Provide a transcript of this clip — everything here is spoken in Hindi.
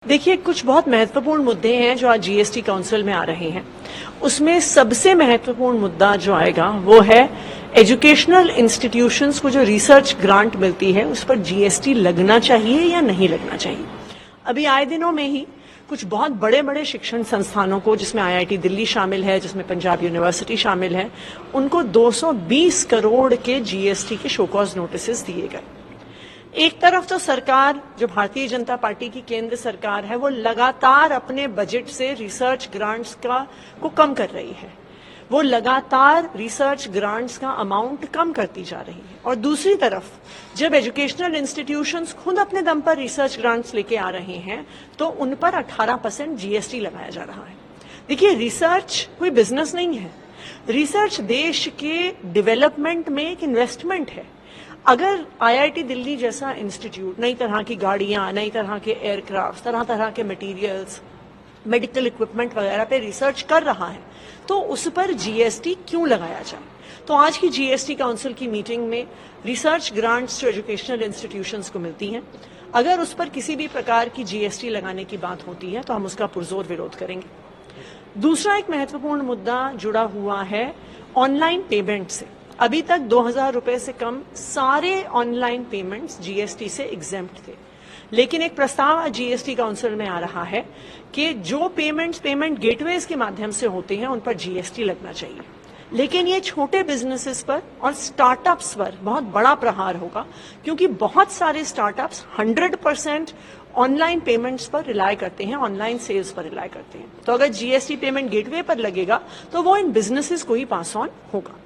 देखिए, कुछ बहुत महत्वपूर्ण मुद्दे हैं जो आज जीएसटी काउंसिल में आ रहे हैं। उसमें सबसे महत्वपूर्ण मुद्दा जो आएगा वो है एजुकेशनल इंस्टीट्यूशंस को जो रिसर्च ग्रांट मिलती है उस पर जीएसटी लगना चाहिए या नहीं लगना चाहिए। अभी आए दिनों में ही कुछ बहुत बड़े बड़े शिक्षण संस्थानों को, जिसमें आईआईटी दिल्ली शामिल है, जिसमें पंजाब यूनिवर्सिटी शामिल है, उनको 220 करोड़ के जीएसटी के शोकॉज नोटिस दिए गए। एक तरफ तो सरकार, जो भारतीय जनता पार्टी की केंद्र सरकार है, वो लगातार अपने बजट से रिसर्च ग्रांट्स को कम कर रही है। वो लगातार रिसर्च ग्रांट्स का अमाउंट कम करती जा रही है। और दूसरी तरफ जब एजुकेशनल इंस्टीट्यूशंस खुद अपने दम पर रिसर्च ग्रांट्स लेके आ रहे हैं तो उन पर 18% जीएसटी लगाया जा रहा है। देखिए, रिसर्च कोई बिजनेस नहीं है। रिसर्च देश के डेवलपमेंट में एक इन्वेस्टमेंट है। अगर आईआईटी दिल्ली जैसा इंस्टीट्यूट नई तरह की गाड़ियां, नई तरह के एयरक्राफ्ट, तरह तरह के मटेरियल्स, मेडिकल इक्विपमेंट वगैरह पे रिसर्च कर रहा है तो उस पर जीएसटी क्यों लगाया जाए। तो आज की जीएसटी काउंसिल की मीटिंग में रिसर्च ग्रांट्स जो एजुकेशनल इंस्टीट्यूशंस को मिलती हैं, अगर उस पर किसी भी प्रकार की जीएसटी लगाने की बात होती है तो हम उसका पुरजोर विरोध करेंगे। दूसरा एक महत्वपूर्ण मुद्दा जुड़ा हुआ है ऑनलाइन पेमेंट से। अभी तक 2000 रुपए से कम सारे ऑनलाइन पेमेंट्स जीएसटी से एग्जेम्प्ट थे, लेकिन एक प्रस्ताव आज जीएसटी काउंसिल में आ रहा है कि जो पेमेंट गेटवेज के माध्यम से होते हैं उन पर जीएसटी लगना चाहिए। लेकिन ये छोटे बिजनेसेस पर और स्टार्टअप्स पर बहुत बड़ा प्रहार होगा, क्योंकि बहुत सारे स्टार्टअप्स 100% ऑनलाइन पेमेंट्स पर रिलाय करते हैं, ऑनलाइन सेल्स पर रिलाय करते हैं। तो अगर जीएसटी पेमेंट गेटवे पर लगेगा तो वो इन बिजनेसेस को ही पास ऑन होगा।